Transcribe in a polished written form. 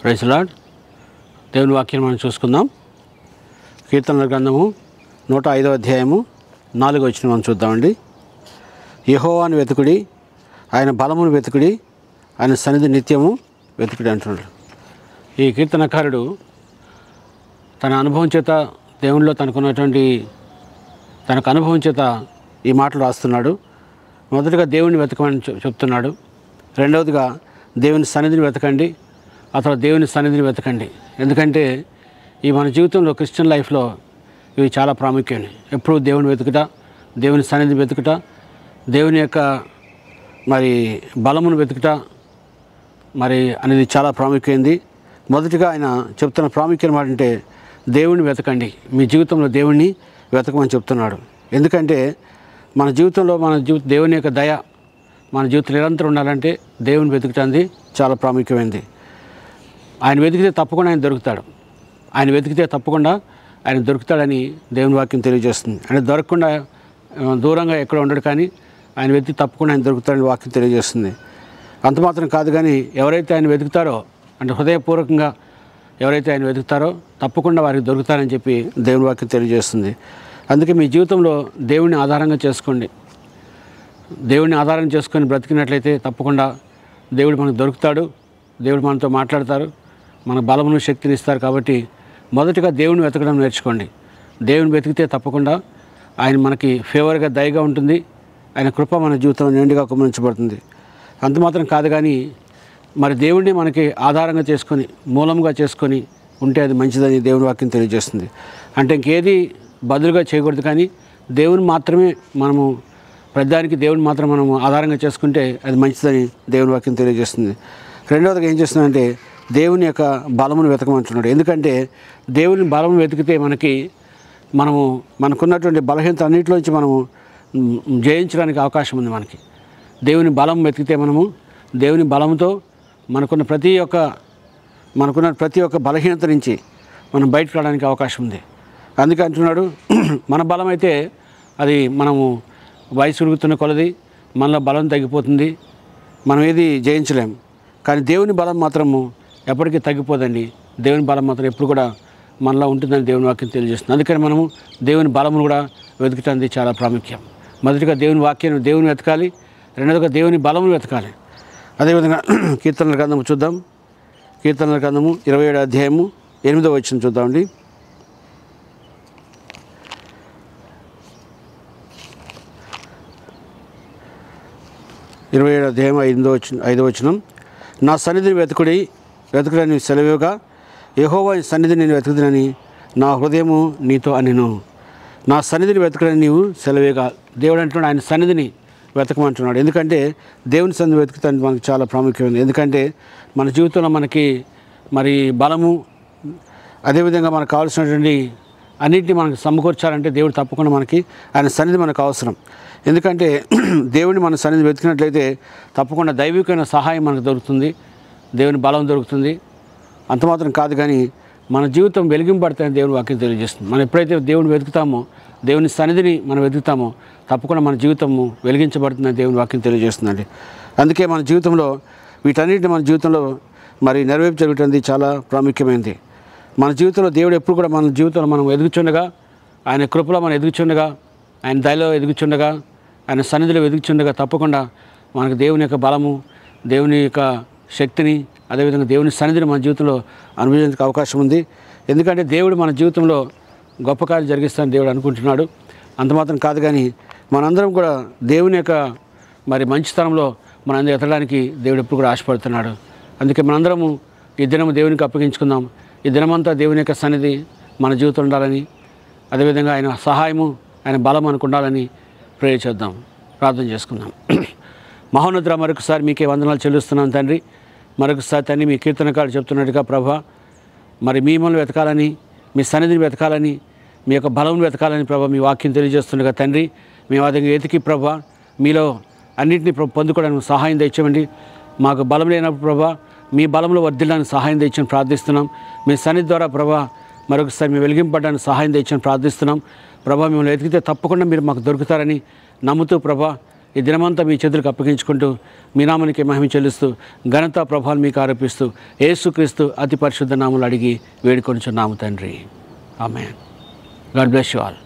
Praise lord. దేవుని వాక్యం మనం చూసుకుందాం. కీర్తనల గ్రంథము 105వ అధ్యాయము 4వ వచనం మనం చూద్దామండి. యెహోవాను వెతుకుడి, ఆయన బలమును వెతుకుడి, ఆయన సన్నిధి నిత్యము వెతుకుడి అంటున్నాడు. ఈ కీర్తనకారుడు తన అనుభవం చేత దేవునిలో తనకు అనుభవం చేత ఈ మాటలు రాస్తున్నాడు. మొదటిగా దేవుని వెతకమని చెప్తున్నాడు. రెండవదిగా దేవుని సన్నిధిని వెతకండి, అతను దేవుని సన్నిధిని వెతకండి. ఎందుకంటే ఈ మన జీవితంలో క్రిస్టియన్ లైఫ్లో ఇవి చాలా ప్రాముఖ్యమైనవి. ఎప్పుడు దేవుని వెతుకుట, దేవుని సన్నిధిని వెతుకుట, దేవుని యొక్క మరి బలమును వెతుకుట మరి అనేది చాలా ప్రాముఖ్యమైంది. మొదటిగా ఆయన చెప్తున్న ప్రాముఖ్యమైన మాట అంటే దేవుని వెతకండి. మీ జీవితంలో దేవుణ్ణి వెతకమని చెప్తున్నాడు. ఎందుకంటే మన జీవితంలో దేవుని యొక్క దయ మన జీవితం నిరంతరం ఉండాలంటే దేవుని వెతుకుతుంది చాలా ప్రాముఖ్యమైనది. ఆయన వెతికితే తప్పకుండా ఆయన దొరుకుతాడు. ఆయన వెతికితే తప్పకుండా ఆయన దొరుకుతాడని దేవుని వాక్యం తెలియజేస్తుంది. అంటే దొరకకుండా దూరంగా ఎక్కడ ఉండడు, కానీ ఆయన వెతికి తప్పకుండా ఆయన దొరుకుతాడని వాక్యం తెలియజేస్తుంది. అంత మాత్రం కాదు, కానీ ఎవరైతే ఆయన వెతుకుతారో అంటే హృదయపూర్వకంగా ఎవరైతే ఆయన వెతుకుతారో తప్పకుండా వారికి దొరుకుతారని చెప్పి దేవుని వాక్యం తెలియజేస్తుంది. అందుకే మీ జీవితంలో దేవుడిని ఆధారంగా చేసుకోండి. దేవుడిని ఆధారం చేసుకొని బ్రతికినట్లయితే తప్పకుండా దేవుడు మనకు దొరుకుతాడు. దేవుడు మనతో మాట్లాడతారు, మన బలమును శక్తిని ఇస్తారు. కాబట్టి మొదటిగా దేవుని వెతకడం నేర్చుకోండి. దేవుని వెతికితే తప్పకుండా ఆయన మనకి ఫేవర్గా దయగా ఉంటుంది. ఆయన కృప మన జీవితంలో నిండుగా కుమరించబడుతుంది. అంత మాత్రం కాదు, కానీ మరి దేవుడిని మనకి ఆధారంగా చేసుకొని మూలంగా చేసుకొని ఉంటే అది మంచిదని దేవుని వాక్యం తెలియజేస్తుంది. అంటే ఇంకేది బదులుగా చేయకూడదు, కానీ దేవుని మాత్రమే మనము ప్రతిదానికి దేవుని మాత్రం మనము ఆధారంగా చేసుకుంటే అది మంచిదని దేవుని వాక్యం తెలియజేస్తుంది. రెండవదిగా ఏం చేస్తుందంటే దేవుని యొక్క బలమును వెతకమంటున్నాడు. ఎందుకంటే దేవుని బలమును వెతికితే మనకున్నటువంటి బలహీనత అన్నింటిలోంచి మనము జయించడానికి అవకాశం ఉంది. దేవుని బలం వెతికితే దేవుని బలంతో మనకున్న ప్రతి ఒక్క బలహీనత నుంచి మనం బయటకు రావడానికి అవకాశం ఉంది. అందుకే అంటున్నాడు, మన బలం అయితే అది మనము వయసు ఉరుగుతున్న కొలది మనలో బలం తగ్గిపోతుంది, మనం ఏది జయించలేము. కానీ దేవుని బలం మాత్రము ఎప్పటికీ తగ్గిపోదండి. దేవుని బలం మాత్రం ఎప్పుడు కూడా మనలో ఉంటుందని దేవుని వాక్యం తెలియజేస్తుంది. అందుకని మనము దేవుని బలమును కూడా వెతకడానికి చాలా ప్రాముఖ్యం. మొదటిగా దేవుని వాక్యాన్ని దేవుని వెతకాలి, రెండవదిగా దేవుని బలమును వెతకాలి. అదేవిధంగా కీర్తనల గ్రంథము చూద్దాం. కీర్తనల గ్రంథము 27వ అధ్యాయము 8వ వచనం చూద్దామండి. 27వ అధ్యాయం 5వ వచనం. నా సన్నిధిని వెతుకుడని సెలవుగా, యెహోవా సన్నిధిని నేను వెతుకుదునని నా హృదయము నీతో అనెను. నా సన్నిధిని వెతుకుడని నీవు సెలవుగా. దేవుడు అంటున్నాడు ఆయన సన్నిధిని వెతకమంటున్నాడు. ఎందుకంటే దేవుని సన్నిధి వెతుకుతానికి మనకు చాలా ప్రాముఖ్యమైనది. ఎందుకంటే మన జీవితంలో మనకి మరి బలము, అదేవిధంగా మనకు కావాల్సినటువంటి అన్నింటినీ మనకు సమకూర్చాలంటే దేవుడు తప్పకుండా ఆయన సన్నిధి మనకు అవసరం. ఎందుకంటే దేవుడిని మన సన్నిధి వెతికినట్లయితే తప్పకుండా దైవికమైన సహాయం మనకు దొరుకుతుంది, దేవుని బలం దొరుకుతుంది. అంత మాత్రం కాదు, కానీ మన జీవితం వెలిగింపడతాయని దేవుని వాక్యం తెలియజేస్తుంది. మనం ఎప్పుడైతే దేవుని వెతుకుతామో, దేవుని సన్నిధిని మనం వెతుకుతామో తప్పకుండా మన జీవితము వెలిగించబడుతుందని దేవుని వాక్యం తెలియజేస్తుందండి. అందుకే మన జీవితంలో వీటన్నిటిని మన జీవితంలో మరి నెరవేర్పు జరుగుతుంది చాలా ప్రాముఖ్యమైనది. మన జీవితంలో దేవుడు ఎప్పుడు కూడా మన జీవితంలో మనం ఎదుగుచుండగా, ఆయన కృపలో మనం ఎదుగుచుండగా, ఆయన దయలో ఎదుగుచుండగా, ఆయన సన్నిధిలో ఎదుగుచుండగా తప్పకుండా మనకు దేవుని యొక్క బలము, దేవుని యొక్క శక్తిని, అదేవిధంగా దేవుని సన్నిధిని మన జీవితంలో అనుభవించడానికి అవకాశం ఉంది. ఎందుకంటే దేవుడు మన జీవితంలో గొప్ప కార్యాలు జరిగిస్తానని దేవుడు అనుకుంటున్నాడు. అంత మాత్రం కాదు, కానీ మనందరం కూడా దేవుని యొక్క మరి మంచితనంలో మనందరూ ఎత్తడానికి దేవుడు ఎప్పుడు కూడా ఆశపడుతున్నాడు. అందుకే మనందరము ఈ దినము దేవునికి అప్పగించుకుందాం. ఈ దినమంతా దేవుని యొక్క సన్నిధి మన జీవితం ఉండాలని, అదేవిధంగా ఆయన సహాయము, ఆయన బలం మనకు ఉండాలని ప్రేయర్ చేద్దాం, ప్రార్థన చేసుకుందాం. మహోన్నతుడ, మరొకసారి మీకే వందనాలు చెల్లిస్తున్నాను తండ్రి. మరొకసారి తండ్రి మీ కీర్తనకారుడు చెప్తున్నట్టుగా ప్రభా, మరి మిమ్మల్ని వెతకాలని, మీ సన్నిధిని వెతకాలని, మీ యొక్క బలం వెతకాలని ప్రభా మీ వాక్యం తెలియజేస్తుండగా తండ్రి, మేము అదే వెతికి ప్రభా మీలో అన్నింటినీ పొందుకోవడానికి సహాయం తెచ్చండి. మాకు బలం లేనప్పుడు ప్రభా మీ బలంలో వర్ధిల్లడానికి సహాయం తెచ్చని ప్రార్థిస్తున్నాం. మీ సన్నిధి ద్వారా ప్రభా మరొకసారి మేము వెలిగింపడానికి సహాయం తెచ్చని ప్రార్థిస్తున్నాం. ప్రభా మిమ్మల్ని వెతికితే తప్పకుండా మీరు మాకు దొరుకుతారని నమ్ముతూ ప్రభా ఈ దినమంతా మీ చేతులకు అప్పగించుకుంటూ మీ నామానికి మహిమ చెల్లిస్తూ ఘనత ప్రభావాలు మీకు ఆరోపిస్తూ యేసుక్రీస్తు అతి పరిశుద్ధ నామములు అడిగి వేడుకొనుచున్నాము తండ్రి. Amen. God bless you all.